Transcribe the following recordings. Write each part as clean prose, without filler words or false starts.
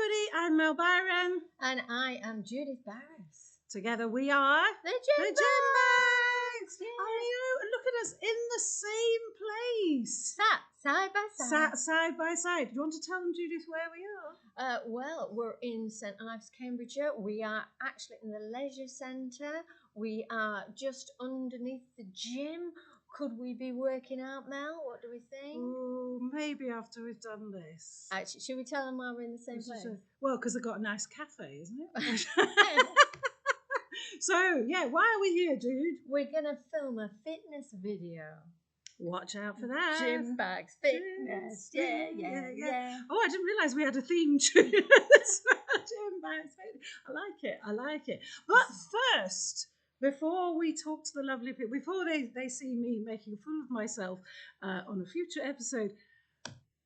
everybody, I'm Mel Byron. And I am Judith Barris. Together we are The Gym Bags. Yeah. I know, and look at us in the same place. Sat side by side. Sat side by side. Do you want to tell them, Judith, where we are? Well, we're in St Ives, Cambridgeshire. We are actually in the leisure centre. We are just underneath the gym. Could we be working out, Mel? What do we think? Oh, maybe after we've done this. Actually, should we tell them why we're in the same place? Well, because they've got a nice cafe, isn't it? So, yeah, why are we here, dude? We're going to film a fitness video. Watch out for that. Gym bags, fitness. Yeah. Oh, I didn't realise we had a theme tune. Gym bags. I like it. But first, before we talk to the lovely people, before they see me making a fool of myself on a future episode,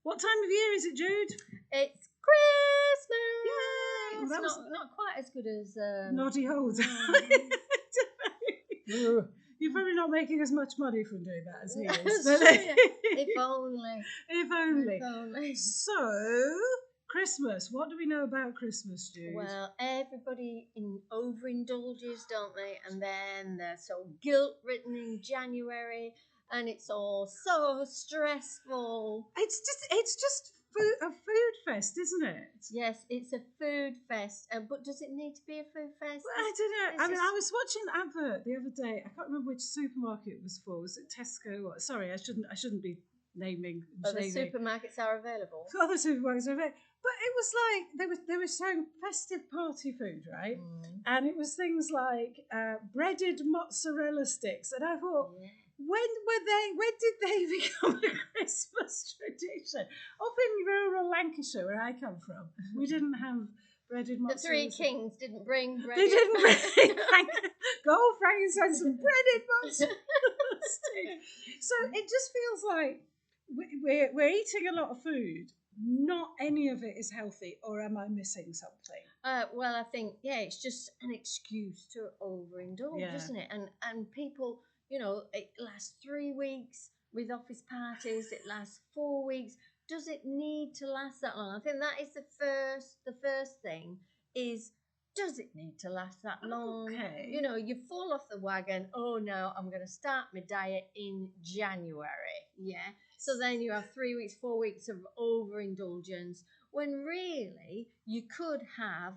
what time of year is it, Jude? It's Christmas. Yay! Well, it's not quite as good as Noddy Holes. You're probably not making as much money from doing that as he is. If only. If only. So, Christmas. What do we know about Christmas, Jude? Well, everybody overindulges, don't they? And then they're so guilt-ridden in January, and it's all so stressful. It's just a food fest, isn't it? Yes, it's a food fest. But does it need to be a food fest? Well, I don't know. I was watching an advert the other day. I can't remember which supermarket it was for. Was it Tesco? Sorry, I shouldn't be naming. Other supermarkets are available. Other supermarkets are available. But it was like they were showing festive party food, right? And it was things like breaded mozzarella sticks, and I thought. Yeah. When did they become a Christmas tradition? Up in rural Lancashire, where I come from, we didn't have breaded mozzarella. The Three Kings didn't bring bread. They didn't bring gold, frankincense, and breaded mozzarella sticks. So it just feels like we're eating a lot of food. Not any of it is healthy, or am I missing something? Well, I think, it's just an excuse to overindulge, isn't it? And people... You know, it lasts 3 weeks with office parties. It lasts 4 weeks. Does it need to last that long? I think that is the first thing is, does it need to last that long? Okay. You know, you fall off the wagon. Oh, no, I'm going to start my diet in January. Yeah. So then you have 3 weeks, 4 weeks of overindulgence when really you could have,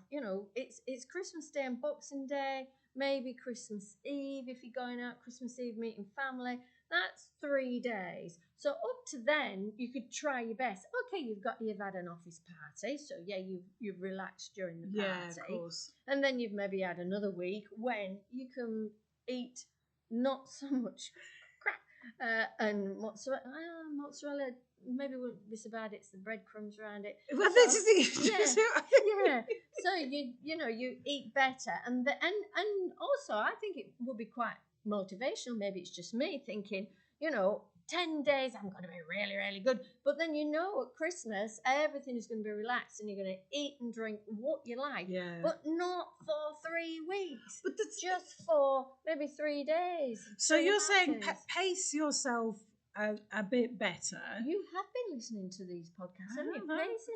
it's Christmas Day and Boxing Day. Maybe Christmas Eve, if you're going out, Christmas Eve meeting family, that's 3 days. So up to then, you could try your best. Okay, you've had an office party, so you've relaxed during the party. Yeah, of course. And then you've maybe had another week when you can eat not so much crap and mozzarella. Maybe wouldn't be so bad. It's the breadcrumbs around it. Well, this is the yeah. So you eat better, and also I think it would be quite motivational. Maybe it's just me thinking, 10 days I'm going to be really, really good. But then at Christmas everything is going to be relaxed, and you're going to eat and drink what you like. Yeah. But not for 3 weeks. But that's just for maybe 3 days. So you're saying pace yourself a bit better. You have been listening to these podcasts, haven't you?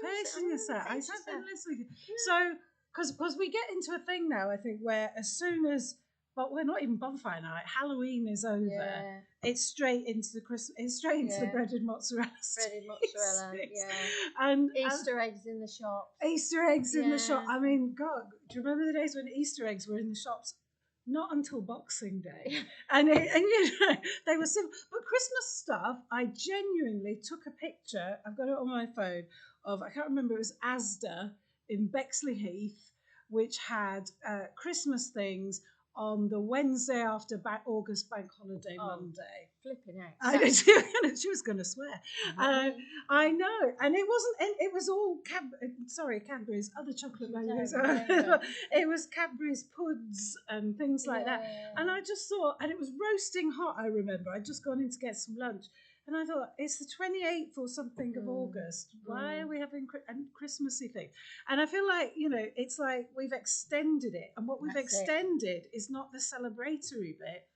Pacing yourself. I have been listening. So, because we get into a thing now, I think, where as soon as, but we're not even bonfire night, Halloween is over, it's straight into the the breaded mozzarella sticks. Breaded mozzarella, And Easter eggs in the shops. Easter eggs in the shop. I mean, God, do you remember the days when Easter eggs were in the shops? Not until Boxing Day, and they were simple. But Christmas stuff, I genuinely took a picture. I've got it on my phone of, I can't remember, it was Asda in Bexley Heath, which had Christmas things on the Wednesday after August Bank Holiday Monday. Flipping out. I know, she was going to swear. I know, and it wasn't. It was all Cadbury's, other chocolate mangoes. It was Cadbury's puds and things like that. And I just thought, and it was roasting hot. I remember I'd just gone in to get some lunch, and I thought, it's the 28th or something of August. Why are we having a Christmassy thing? And I feel like, it's like we've extended it, and what we've extended is not the celebratory bit,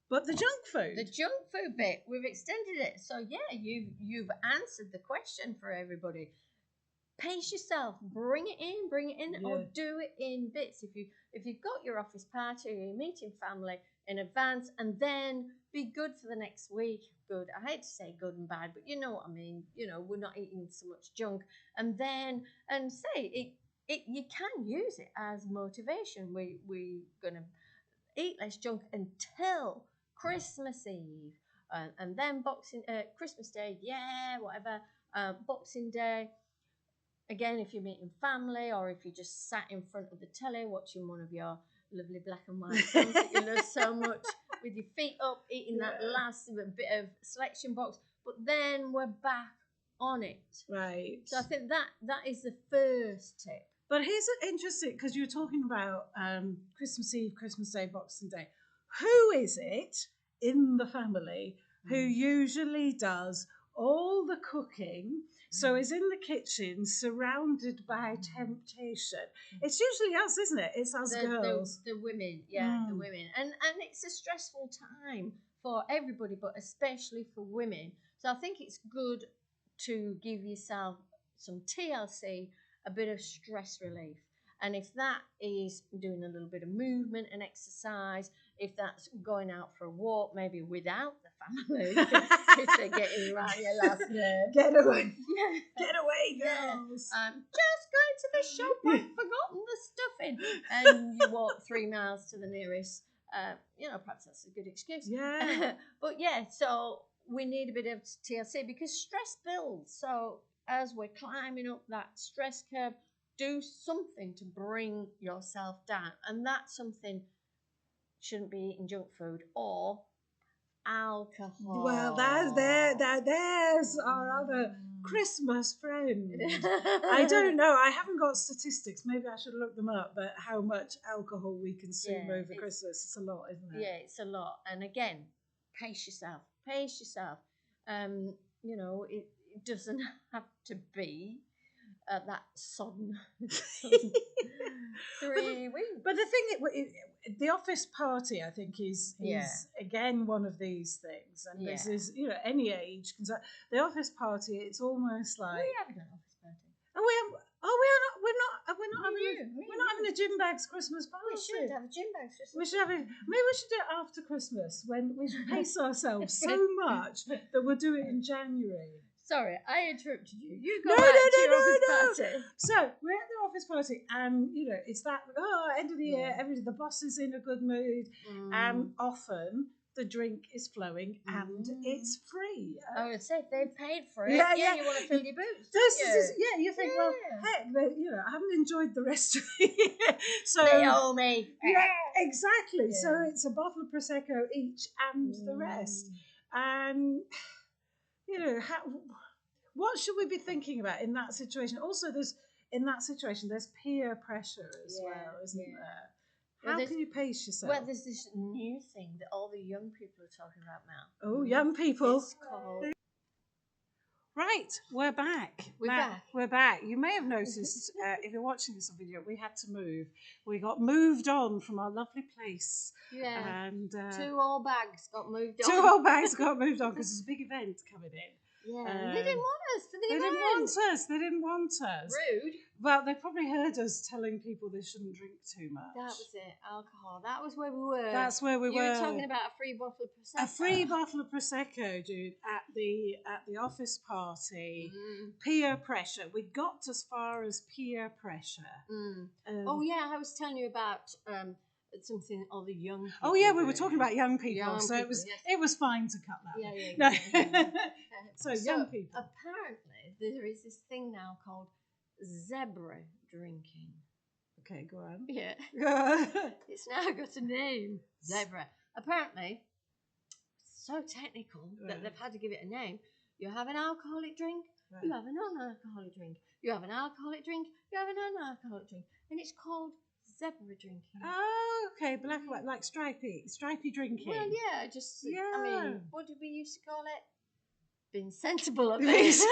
but the junk food. The junk food bit, we've extended it. So you've answered the question for everybody. pace yourself, bring it in, or do it in bits. If you've got your office party or you're meeting family in advance, and then be good for the next week. Good. I hate to say good and bad, but you know what I mean. We're not eating so much junk, and say it. You can use it as motivation. We're gonna eat less junk until Christmas Eve, and then Christmas Day, whatever. Boxing Day. Again, if you're meeting family or if you just sat in front of the telly watching one of your lovely black and white films that you love so much with your feet up, eating that last bit of selection box, but then we're back on it. Right. So I think that is the first tip. But here's interesting, because you're talking about Christmas Eve, Christmas Day, Boxing Day. Who is it in the family who usually does all the cooking? So is in the kitchen, surrounded by temptation. It's usually us, isn't it? It's us girls. The women, the women. And it's a stressful time for everybody, but especially for women. So I think it's good to give yourself some TLC, a bit of stress relief. And if that is doing a little bit of movement and exercise, if that's going out for a walk, maybe without the family, if they're getting around your last nerve. Get away. Get away, girls. Just going to the shop, I've forgotten the stuffing. And you walk 3 miles to the nearest, perhaps that's a good excuse. Yeah. But so we need a bit of TLC because stress builds. So as we're climbing up that stress curve, do something to bring yourself down. And that something shouldn't be eating junk food or alcohol. Well, there's our other Christmas friend. I don't know. I haven't got statistics. Maybe I should look them up. But how much alcohol we consume over Christmas? It's a lot, isn't it? Yeah, it's a lot. And again, pace yourself. It doesn't have to be that sudden 3 weeks. But the thing, the office party, I think, is again one of these things, and this is any age. The office party, it's almost like we're having an office party. We're not having a gym bags Christmas party. We should have a gym bags Christmas. Maybe we should do it after Christmas when we pace ourselves so much that we'll do it in January. Sorry, I interrupted you. You go back to your office party. So we're at the office party, and it's that end of the year. The boss is in a good mood, and often the drink is flowing and it's free. I would say if they've paid for it, you want to fill your boots. You think, well, heck, I haven't enjoyed the rest of the year, so they owe me. Yeah, exactly. Yeah. So it's a bottle of Prosecco each, and the rest, and. What should we be thinking about in that situation? Also, there's peer pressure as well, isn't there? How can you pace yourself? Well, there's this new thing that all the young people are talking about now. Oh, young people. It's called... Right, we're back. We're back. You may have noticed, if you're watching this on video, we had to move. We got moved on from our lovely place. Yeah. And 2 old bags got moved on. 2 old bags got moved on because there's a big event coming in. Yeah. They didn't want us for the event. They didn't want us. Rude. Well, they probably heard us telling people they shouldn't drink too much. That was it. Alcohol. That was where we were. That's where we were. You were talking about a free bottle of Prosecco. A free bottle of Prosecco, dude, at the office party. Peer pressure. We got as far as peer pressure. I was telling you about something all the young people. Oh yeah, we were talking about young people, it was fine to cut that. So young people. Apparently, there is this thing now called zebra drinking. Okay, go on. Yeah. It's now got a name. Zebra. Apparently, so technical that they've had to give it a name. You have an alcoholic drink, you have a non-alcoholic drink. You have an alcoholic drink, you have a non-alcoholic drink. And it's called zebra drinking. Oh, okay. Black and white, like stripy drinking. Well, I mean, what did we used to call it? Being sensible at least.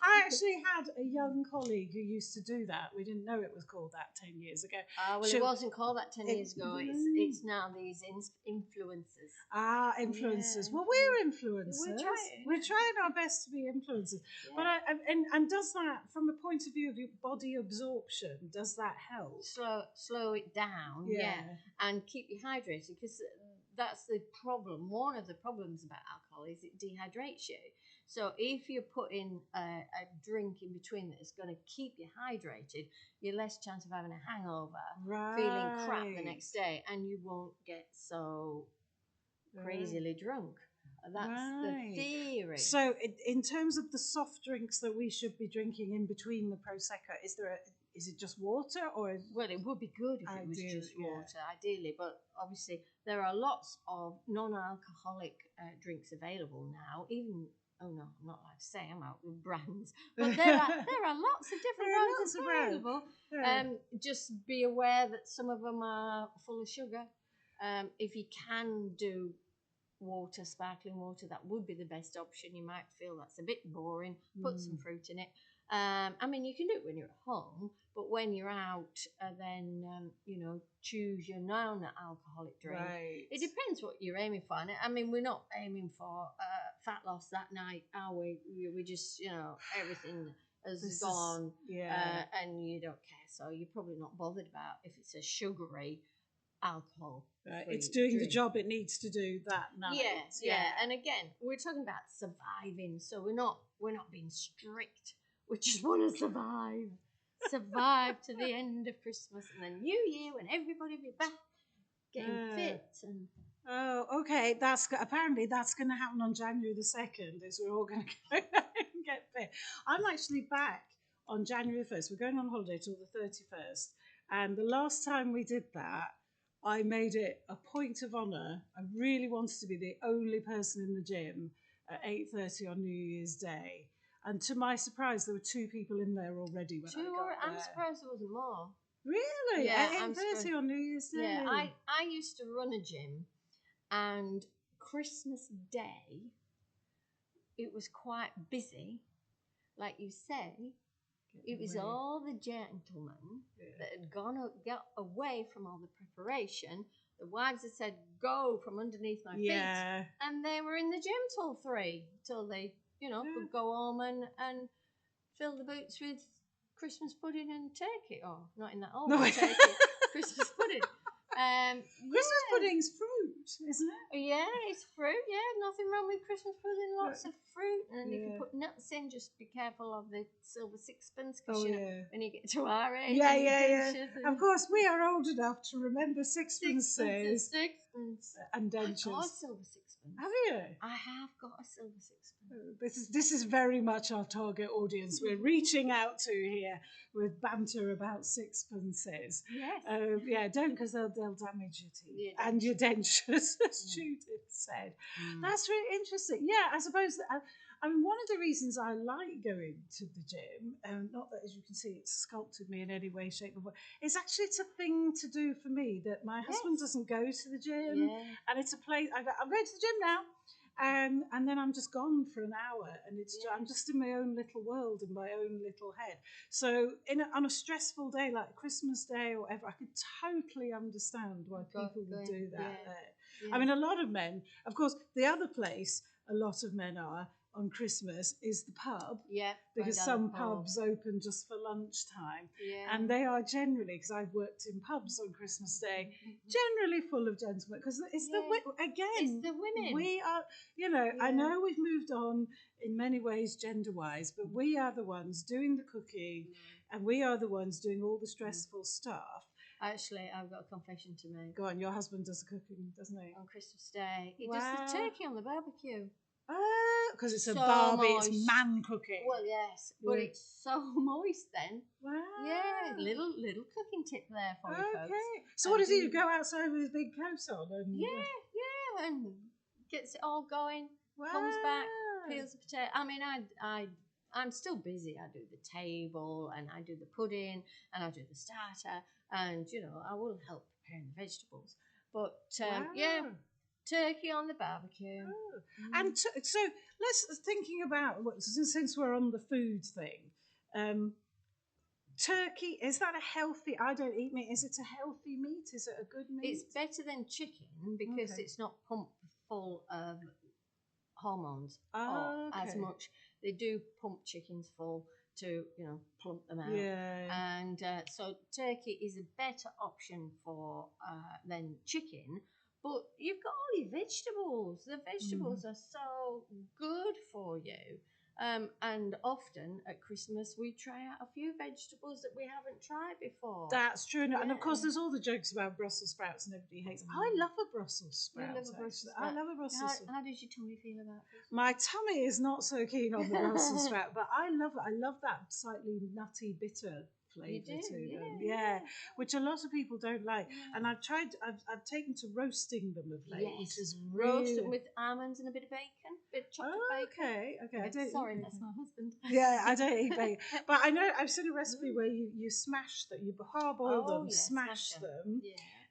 I actually had a young colleague who used to do that. We didn't know it was called that 10 years ago. It wasn't called that 10 years ago. It's now these influencers. Influencers. Well, we're influencers. We're trying our best to be influencers. Yeah. But and does that, from the point of view of your body absorption, does that help? Slow it down, and keep you hydrated, because that's the problem. One of the problems about alcohol is it dehydrates you. So if you're putting a drink in between that's going to keep you hydrated, you're less chance of having a hangover, feeling crap the next day, and you won't get so crazily drunk. That's the theory. So in terms of the soft drinks that we should be drinking in between the Prosecco, is it just water, or? Well, it would be good if it was just water, ideally, but obviously there are lots of non-alcoholic drinks available now. Even I'm not allowed to say, I'm out with brands, but there are lots of different brands available. Just be aware that some of them are full of sugar. If you can do water, sparkling water, that would be the best option. You might feel that's a bit boring. Put some fruit in it. I mean, you can do it when you're at home, but when you're out, then choose your non-alcoholic drink. Right. It depends what you're aiming for. I mean, we're not aiming for fat loss that night, are we? We just, everything has gone, and you don't care, so you're probably not bothered about if it's a sugary alcohol. Right. It's doing the job it needs to do that night. Yeah. And again, we're talking about surviving, so we're not being strict. We just want to survive to the end of Christmas and then New Year, when everybody will be back getting fit. Oh, okay. Apparently that's going to happen on January the 2nd. Is we're all going to go and get fit. I'm actually back on January 1st. We're going on holiday till the 31st, and the last time we did that, I made it a point of honour. I really wanted to be the only person in the gym at 8:30 on New Year's Day. And to my surprise, there were 2 people in there already when I got there. I'm surprised there wasn't more. Really? Yeah, at 8:30 on New Year's Day? Yeah, I used to run a gym, and Christmas Day, it was quite busy. Like you say, it was all the gentlemen that had got away from all the preparation. The wives had said, go from underneath my feet. And they were in the gym till 3, till they, could go home and fill the boots with Christmas pudding and turkey. Oh, not in that old turkey. Christmas pudding. Christmas pudding's fruit, isn't it? Yeah, it's fruit. Yeah, nothing wrong with Christmas pudding. Lots of fruit, and if you put nuts in, just be careful of the silver sixpence, because when you get to our age, Of course, we are old enough to remember sixpences and dentures. I've got a silver sixpence. Have you? I have got a silver sixpence. This is very much our target audience. We're reaching out to here with banter about sixpences. Yes. Don't, because they'll damage your teeth and your dentures, as Judith said. That's really interesting. Yeah, I suppose that. I mean, one of the reasons I like going to the gym, not that, as you can see, it's sculpted me in any way, shape, or form, it's actually a thing to do for me that my husband doesn't go to the gym, and it's a place. I'm going to the gym now. And then I'm just gone for an hour, and I'm just in my own little world, in my own little head. So on a stressful day like Christmas Day or whatever, I could totally understand why people would do that there. I mean, a lot of men, of course, the other place a lot of men are on Christmas is the pub. Because some pubs open just for lunchtime. And they are generally, because I've worked in pubs on Christmas Day, generally full of gentlemen. Because it's it's the women. We are, I know we've moved on in many ways gender-wise, but we are the ones doing the cooking, and we are the ones doing all the stressful stuff. Actually, I've got a confession to make. Go on, your husband does the cooking, doesn't he? On Christmas Day. He does the turkey on the barbecue. Because it's a barbie, moist. It's man cooking. Well, yes, but it's so moist then. Wow. Yeah, little cooking tip there for you folks. So what does he do? Go outside with his big coat on? And, and gets it all going, comes back, peels the potato. I mean, I'm still busy. I do the table, and I do the pudding, and I do the starter, and, I will help preparing the vegetables. But, turkey on the barbecue. And so let's thinking about since we're on the food thing. Turkey, is that a healthy? I don't eat meat. Is it a healthy meat? Is it a good meat? It's better than chicken because Okay. it's not pumped full of hormones Oh, or as okay. much. They do pump chickens full to plump them out. Yeah. And so turkey is a better option for than chicken. But you've got all your vegetables. The vegetables are so good for you. And often at Christmas we try out a few vegetables that we haven't tried before. That's true. And of course, Yeah. there's all the jokes about Brussels sprouts and everybody hates them. I love a Brussels You sprout. love a Brussels I sprout. love a Brussels sprout. How does your tummy feel about this? My tummy is not so keen on the Brussels sprout, but I love it. I love that slightly nutty, bitter flavour to them. Yeah, which a lot of people don't like. Yeah. And I've taken to roasting them of late, which is roast them with almonds and a bit of bacon, a bit of chocolate bacon. Okay. I don't Sorry, eat that's bacon. my husband. Yeah, I don't eat bacon, but I know I've seen a recipe where you smash them, you parboil them, smash them,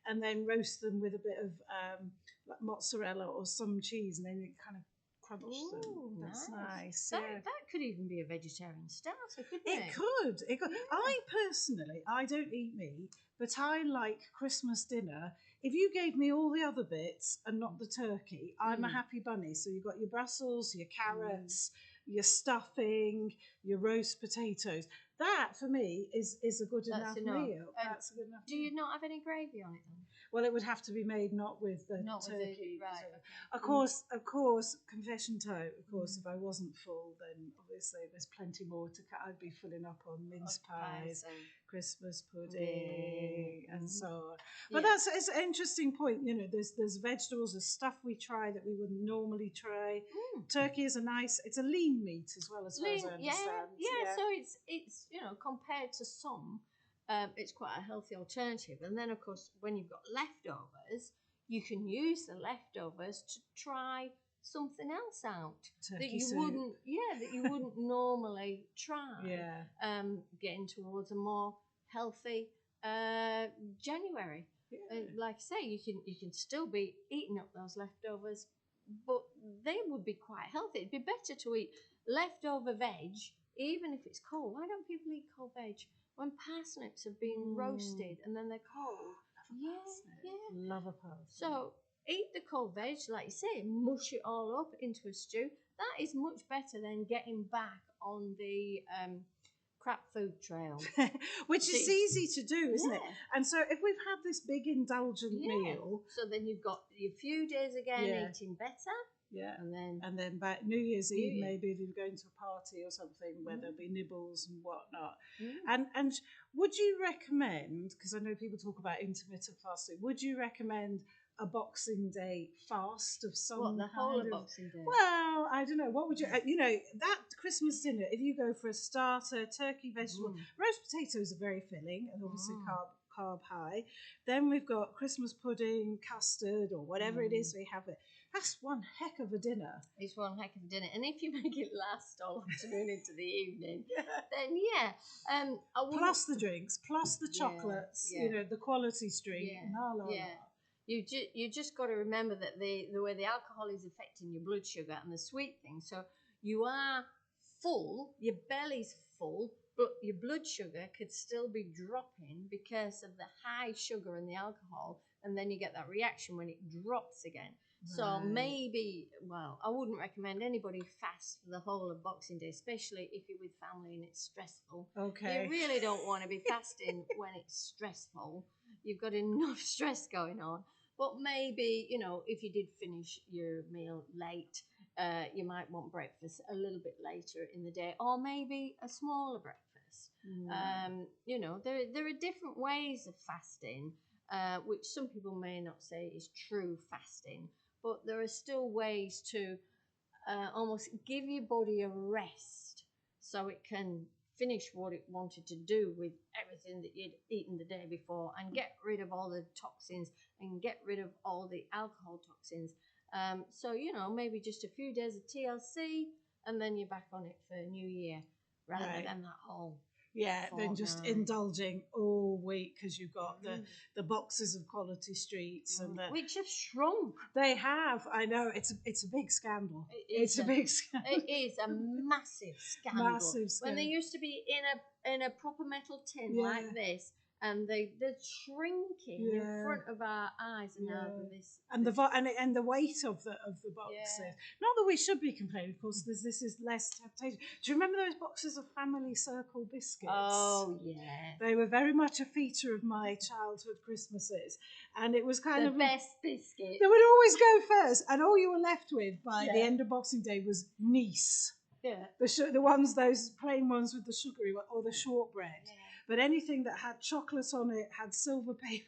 and then roast them with a bit of like mozzarella or some cheese, and then you kind of crunch them. That's nice. That could even be a vegetarian starter, couldn't it? It could. Yeah. I personally, I don't eat meat, but I like Christmas dinner. If you gave me all the other bits and not the turkey, I'm a happy bunny. So you've got your Brussels, your carrots, your stuffing, your roast potatoes. That for me is a good enough meal. That's a good enough. Do you not have any gravy on it then? Well, it would have to be made not with the turkey. Right. Of course, confession time. Of course, if I wasn't full, then obviously there's plenty more to cut. I'd be filling up on mince pies, Christmas pudding, and so on. But it's an interesting point. You know, there's vegetables, there's stuff we try that we wouldn't normally try. Turkey is it's a lean meat as well as far as I understand. Yeah. So it's compared to some. It's quite a healthy alternative. And then, of course, when you've got leftovers, you can use the leftovers to try something else out that you wouldn't normally try. Yeah. Getting towards a more healthy January. Yeah. Like I say, you can still be eating up those leftovers, but they would be quite healthy. It'd be better to eat leftover veg, even if it's cold. Why don't people eat cold veg? When parsnips have been roasted and then they're cold. Love a parsnip. So eat the cold veg, like you say, mush it all up into a stew. That is much better than getting back on the crap food trail. Which is easy to do, isn't it? And so if we've had this big indulgent meal. So then you've got a few days again eating better. Yeah. And then by New Year's Eve, maybe if you're going to a party or something where there'll be nibbles and whatnot. And would you recommend, because I know people talk about intermittent fasting, would you recommend a Boxing Day fast of some kind? The whole of Boxing Day? Well, I don't know. What would you, that Christmas dinner, if you go for a starter, turkey, vegetable, roast potatoes are very filling and obviously carb high. Then we've got Christmas pudding, custard, or whatever it is we have it. That's one heck of a dinner. It's one heck of a dinner. And if you make it last all afternoon into the evening, then plus the drinks, plus the chocolates, the quality street. You just got to remember that the way the alcohol is affecting your blood sugar and the sweet thing. So you are full, your belly's full, but your blood sugar could still be dropping because of the high sugar and the alcohol, and then you get that reaction when it drops again. So maybe, I wouldn't recommend anybody fast for the whole of Boxing Day, especially if you're with family and it's stressful. Okay. You really don't want to be fasting when it's stressful. You've got enough stress going on. But maybe, if you did finish your meal late, you might want breakfast a little bit later in the day, or maybe a smaller breakfast. There are different ways of fasting, which some people may not say is true fasting. But there are still ways to almost give your body a rest so it can finish what it wanted to do with everything that you'd eaten the day before and get rid of all the toxins and get rid of all the alcohol toxins. So, maybe just a few days of TLC and then you're back on it for New Year rather than that whole Yeah, then just indulging all week because you've got the boxes of Quality Streets and which have shrunk. They have. I know. It's a big scandal. It's a big scandal. It is a massive scandal. Massive scandal. When they used to be in a proper metal tin like this, and they're shrinking in front of our eyes, and now this and the weight of the boxes. Not that we should be complaining, of course. This is less temptation. Do you remember those boxes of Family Circle biscuits? Oh yeah, they were very much a feature of my childhood Christmases, and it was kind of the best biscuit. They would always go first, and all you were left with by the end of Boxing Day was Nice. Yeah, those plain ones with the sugary one, or the shortbread. Yeah. But anything that had chocolate on it had silver paper.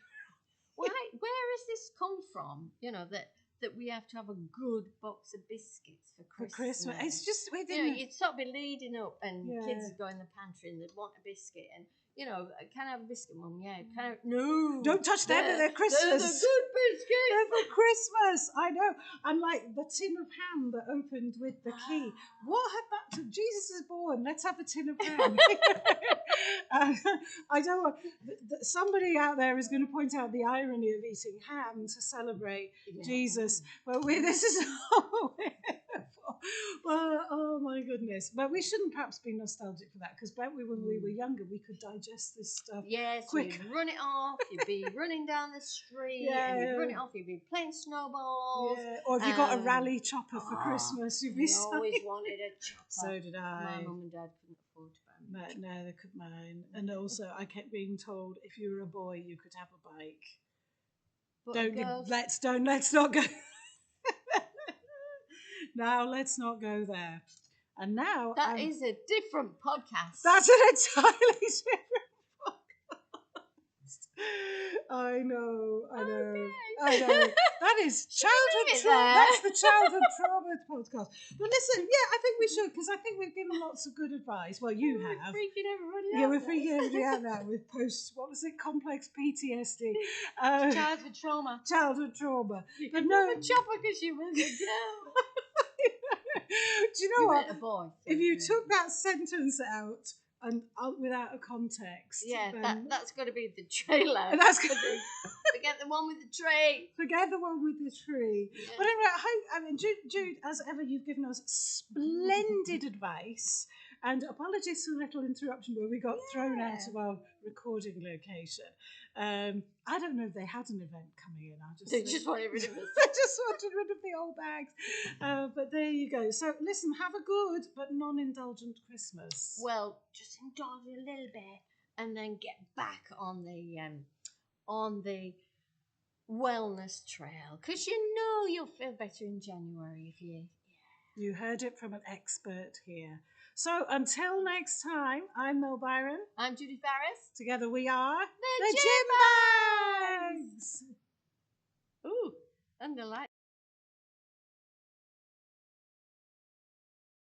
Where has this come from? You know, that we have to have a good box of biscuits for Christmas. It's just you'd sort of be leading up, and kids would go in the pantry and they'd want a biscuit, and can I have a biscuit, Mum? Yeah, no, don't touch them. They're Christmas. They're the good biscuits. They're for Christmas. I know. And like the tin of ham that opened with the key. What had that to? Jesus is born. Let's have a tin of ham. I don't want. Somebody out there is going to point out the irony of eating ham to celebrate Jesus. But this is all we're here for. Well, oh my goodness. But we shouldn't perhaps be nostalgic for that, because when we were younger, we could digest this stuff quick. You'd run it off, you'd be running down the street, and you'd run it off, you'd be playing snowballs. Yeah. Or if you got a rally chopper for Christmas, you'd be always wanted a chopper. So did I. My mum and dad couldn't afford to buy me. No, they couldn't mine. And also, I kept being told if you were a boy, you could have a bike. But let's not go. Now let's not go there. And now that is a different podcast. That's an entirely different podcast. I know. Okay. That is childhood trauma. That's the childhood trauma podcast. But listen, I think we should, because I think we've given lots of good advice. Well, you have. We're freaking everybody out. Yeah, we're freaking everybody out now with complex PTSD. Childhood trauma. Childhood trauma. You can never chopper because you was a girl. Do you know what? A boy. If you took that sentence out and without a context, that's got to be the trailer. That's got to be. Forget the one with the tree. Forget the one with the tree. Yeah. But anyway, Jude, as ever, you've given us splendid advice. And apologies for the little interruption where we got thrown out of our recording location. I don't know if they had an event coming in. They just wanted rid of us. They just wanted rid of the old bags. But there you go. So listen, have a good but non-indulgent Christmas. Well, just indulge a little bit and then get back on the wellness trail. Because you'll feel better in January if you... You heard it from an expert here. So until next time, I'm Mel Byron. I'm Judith Barris. Together we are the Gym Bags. Ooh, and the light.